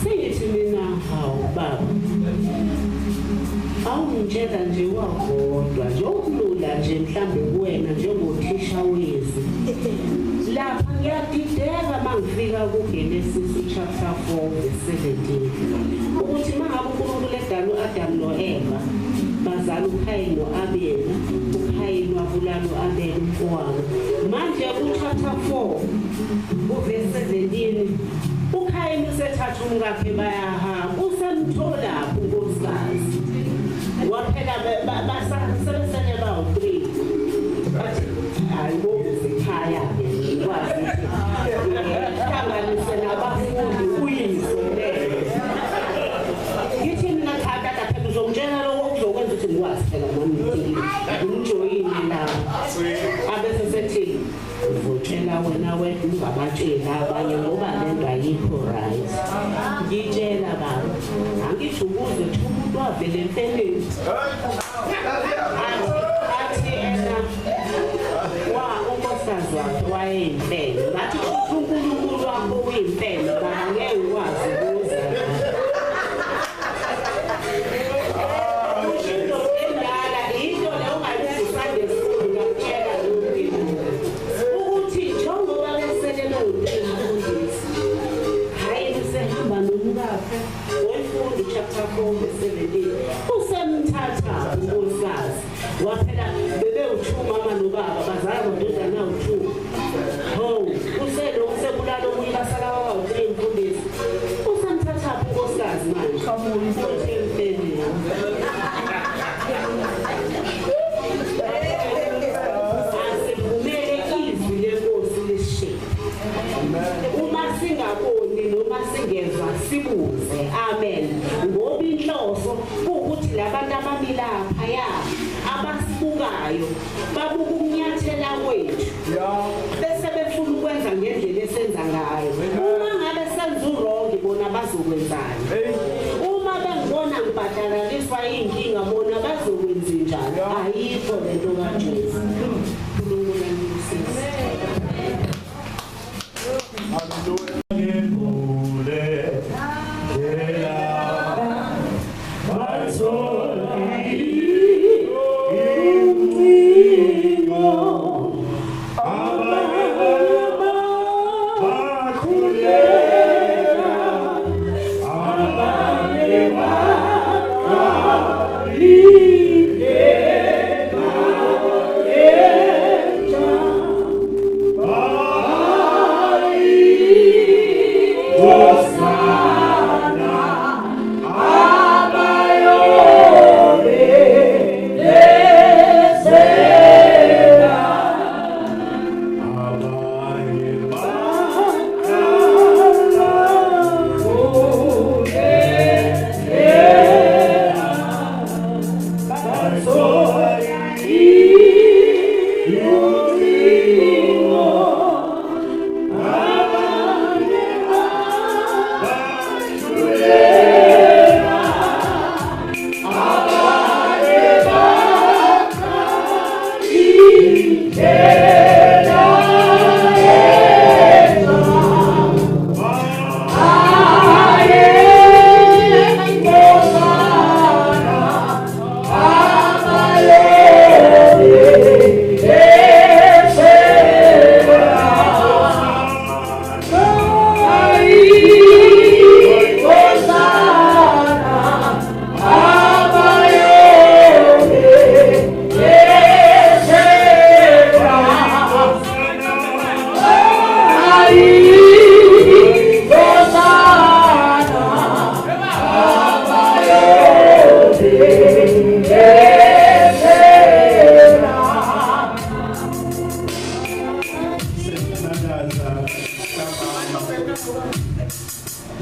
sengithi mina hawu baba awungitshela nje wakodwa nje ukulula nje mhlambe kuwena njengothisha wezwi lapha ngiyadideka mangifika kuGenesis chapter 4 verse 17 ukuthi mangabe uNkulunkulu edala uAdam noEva bazala uKhayini noAbel uKhayini wabulala uAbel umfowabo manje kuchapter 4 uverse 17 uKhayini usethatha umkakhe bayahamba usemthola unkosikazi waphela basebenzele bawu 3 bathi ayiboze ekhaya kwazi hlanganise nabafundi uyizolele ngithi mina thatha lapha uzongitshela lokho kuzokwenza ukuthi ngikwazi phela nami ngijoyine la abese sethi uzotshela wena wethu ungabatshela abanye ngoba lento ayikho right ngitshela baba angisho ukuze ukuthi umuntu wavele emfeneni athi ena unkosikazi wakhe wayeyimfene ngathi uNkulunkulu wakho uyimfene baba ngeke ukwazi ukuza into le ungayisande ngakutshela ukuthi njengoba beselele umfundisi hayi usehamba nomkakhe wemfundo chapter 4 verse 17 usemthatha unkosikazi waphela bebewuthuma mama nobaba bazala ngondodana u2 ho uselo usebulala omunye basala bawu3 imfundisi usemthatha unkosikazi manje uthi emfeni asivumele izwi lenkosi lishiye uma singaboni noma singezwa sibuze amen ngoba inhloso ukuthi labantu abamila phaya abasibukayo babuka ukunyathela kwethu bese befuna ukwenza ngendlela esenza ngayo uma ngabe senza uwrong bona bazokwenzani uma bengibona ngibhadalaliswa inkinga bona bazokwenza njani ayikho lento kaJesu uNkulunkulu angisize Hallelujah.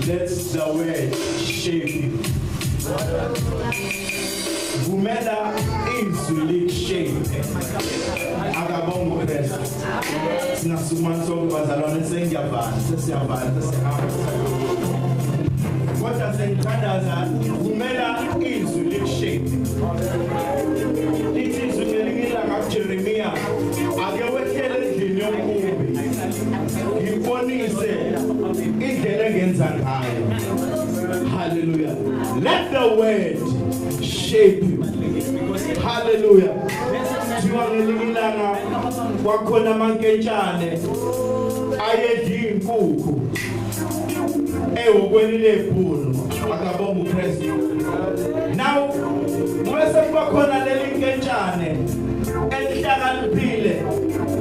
Let the word shape you. Vumela izwi shape. Akabonga uKristu. Sinasuma sonke bazalwane sengiyavana, sesiyavana, sesihamba. Kodwa sengithandaza vumela izwi shape. Lithi izwi ngelinye ngaJeremia, ake wehlele endlini yokubi. Ngibonise indlela engenza ngayo. Hallelujah. Let the word shape you. Hallelujah. Ngiwangelilanga kwakhona amanketshane ayedla inkukhu ewokweni lebhulu akabonga uKristu. Now bese kuba khona leli nketshane elihlakaniphile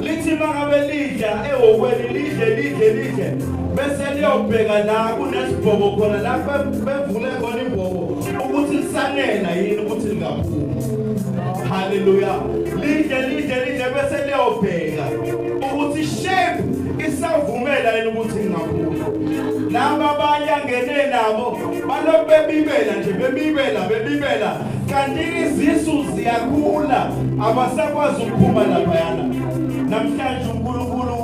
lithi mangabe lidla ewokweni lidle bese liyobheka la kunesibhobo khona la bevule khona ibhobo ukuthi lisanela yini ukuthi lingaphuma. Hallelujah. Lidle bese liyobheka ukuthi shape isavumela yini ukuthi lingaphuma. Laba abanye angene nabo balokhu bebibela nje bebibela kanti izisu ziyakhula abasakwazi ukuphuma lapha yana. Namhlanje uNkulunkulu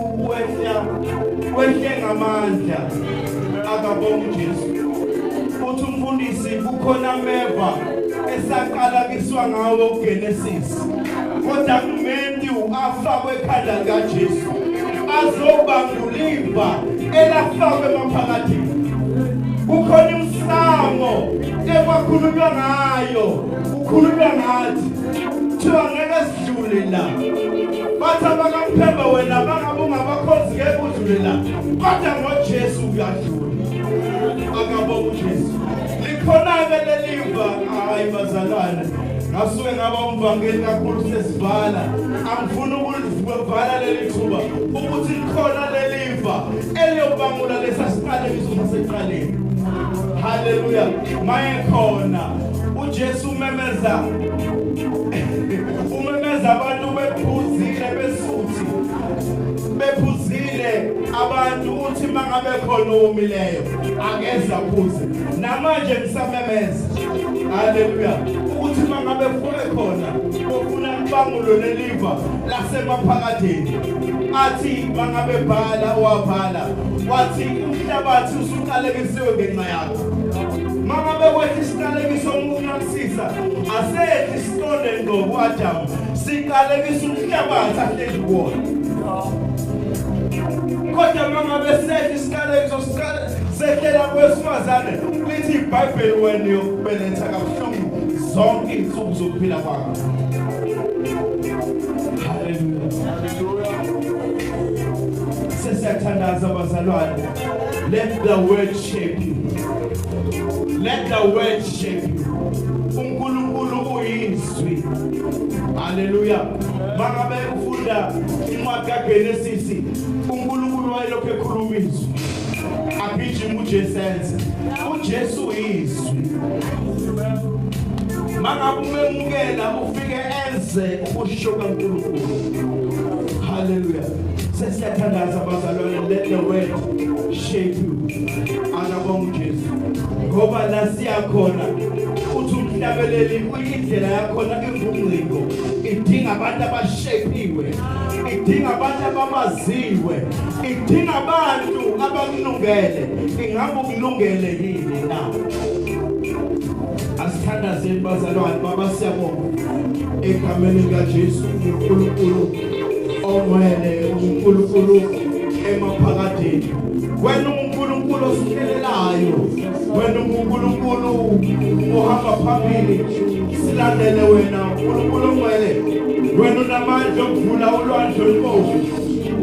wehle ngamandla akabonga uJesu. Uthi umfundisi kukhona ameva esaqala kiswa ngawo uGenesis. Kodwa kumendi afakwe ekhanda likaJesu azobangulipha elafakwe emaphakathi. Kukhona umsamo ekwakhulunywa ngayo, ukhulunywa ngathi thiwa ngeke sidlule la. Bathi abakaMphemba wena bangabunga abakhozi ngeke udlule la. Kodwa ngoJesu uyadlula. Akabonga uJesu. Likhona-ke leliva hayi bazalwane. Ngasuke ngaba umvangeli kakhulu sesivala. Angifuni ukulivala leli thuba ukuthi likhona leliva eliyobangula lesasiqale ngisemaseqaleni. Hallelujah. Maye khona uJesu umemeza abantu bephuzile besuthi bephuzile abantu uthi mangabe khona omileyo akeza phuze namanje ngisamemeza. Hallelujah. Ukuthi mangabe khona ofuna ibangulo leliva lasemaphakatheni athi mangabe bhala wabhala wathi umhlabathi usuqalekisiwe ngenxa yakho. Mangabe wethi isiqalekiso ukungakusisa asethi siqonde ngoku Adam siqalekisa umhlabathi ahleli kuwona. Kodwa mangabe sethi isiqalekiso sehlela kwesifazane lithi iBhayibheli wena yokubeletha kabuhlungu zonke insuku zokuphila kwakho. Hallelujah. Sesiyathandaza bazalwane. Let the word shape you. Let the word shape you. uNkulunkulu Hallelujah. Mangabe ufunda incwadi kaGenesis, uNkulunkulu wayelokhu ekhuluma izwi. Agijima uJesu enze. uJesu izwi. Mangabe umemukela ufike enze ukusho kaNkulunkulu. Hallelujah. Sesiyathandaza bazalwane, let the word shape you. Anabonga uJesu. Ngoba la siyakhona uthi umhlabeleli uyindlela yakhona ingumlingo. Idinga abantu abashapiwe. Idinga abantu ababaziwe. Idinga abantu abakulungele. Ingabe ukulungele yini na? Asithandaze bazalwane, baba siyabonga. Egameni likaJesu uNkulunkulu omwele, uNkulunkulu emaphakadeni. Wena uNkulunkulu osikhelelayo, wena uNkulunkulu ohamba phambili, silandele wena uNkulunkulu omwele. Wena unamandla okuvula ulwandle olubovu,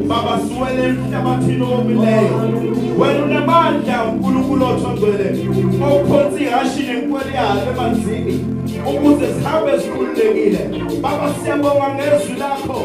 baba siwele emhlabathini owomileyo. Wena unamandla uNkulunkulu othongcwele, ophonsa ihashi nenkweli yalo emanzini ukuze sihambe sikhululekile. Baba siyabonga ngezwi lakho,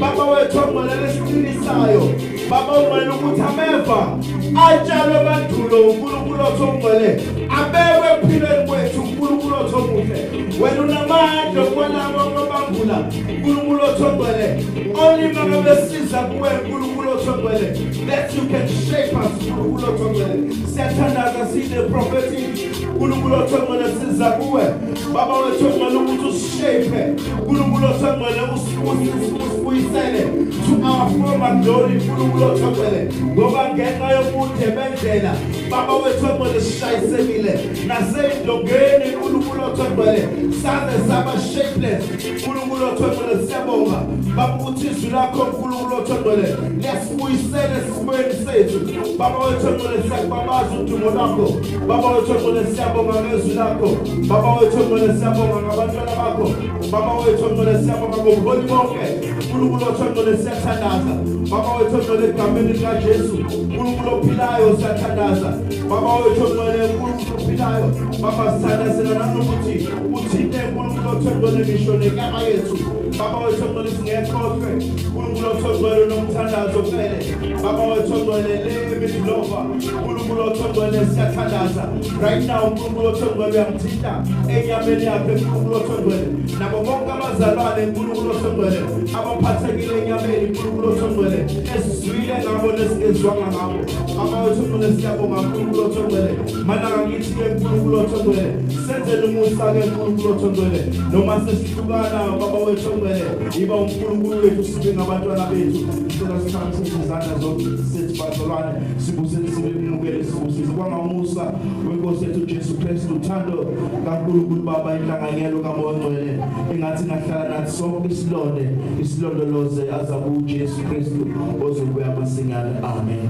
baba wethu omwele lesiqinisayo. Baba umwele ukuthi ameva atshalwe emandulo uNkulunkulu othongcwele, abekwe ephilweni kwethu uNkulunkulu othomuhle. Wena unamandla okwalabo ababangula uNkulunkulu othongcwele. Only mangabe siza kuwe uNkulunkulu othongcwele, that you can shape us uNkulunkulu othongcwele. Siyathandaza sile prophetic uNkulunkulu othongcwele siza kuwe. Baba wethu omwele ukuthi ushape uNkulunkulu othongcwele, usibuyisele to our former glory uNkulunkulu othongcwele. Ngoba ngenxa yobude bendlela baba wethu omwele sishayisekile nasendongeni uNkulunkulu othongcwele saze saba shapeless. uNkulunkulu othongcwele siyabonga baba ukuthi izwi lakho uNkulunkulu othongcwele liyasibuyisela esibweni sethu. Baba wethu omwele siyakubabaza udumo lwakho. Baba wethu omwele siyabonga ngezwi lakho. Baba wethu omwele siyabonga ngabantwana bakho. Baba wethu omwele siyabonga ngobuholi bonke uNkulunkulu othongcwele siyathandaza. Baba wethu omwele egameni likaJesu uNkulunkulu ophilayo siyathandaza. Baba wethu omwele uNkulunkulu ophilayo, baba sithandazela nanokuthi uthinte uNkulunkulu othongcwele ngisho nenyama yethu. Baba wethu omwele singekhohlwe uNkulunkulu othongcwele nomthandazo kuphele. Baba wethu omwele lemidlova uNkulunkulu othongcwele siyathandaza. Right now uNkulunkulu othongcwele uyamthinta enyameni yakhe uNkulunkulu othongcwele. Nabo bonke abazalwane uNkulunkulu othongcwele abaphathekile enyameni uNkulunkulu othongcwele, esizwile ngabo nesingezwanga ngabo. Baba wethu omwele siyabonga uNkulunkulu othongcwele. Mana ngakithi ke uNkulunkulu othongcwele, senzele umusa ke uNkulunkulu othongcwele. Noma sesihlukana baba wethu omwele, iba uNkulunkulu wethu sibe ngabantwana bethu. Sicela sikhanse izandla zonke sithi bazalwane, sibusele sibemukele, sibusele kwanga umusa wenkosi yethu Jesu Kristu, uthando kaNkulunkulu baba, inhlanganyelo kaMoya Ngcwele engathi ngahlala nathi sonke isilondoloze azabe uJesu Kristu ozobuya masinyane. Amen.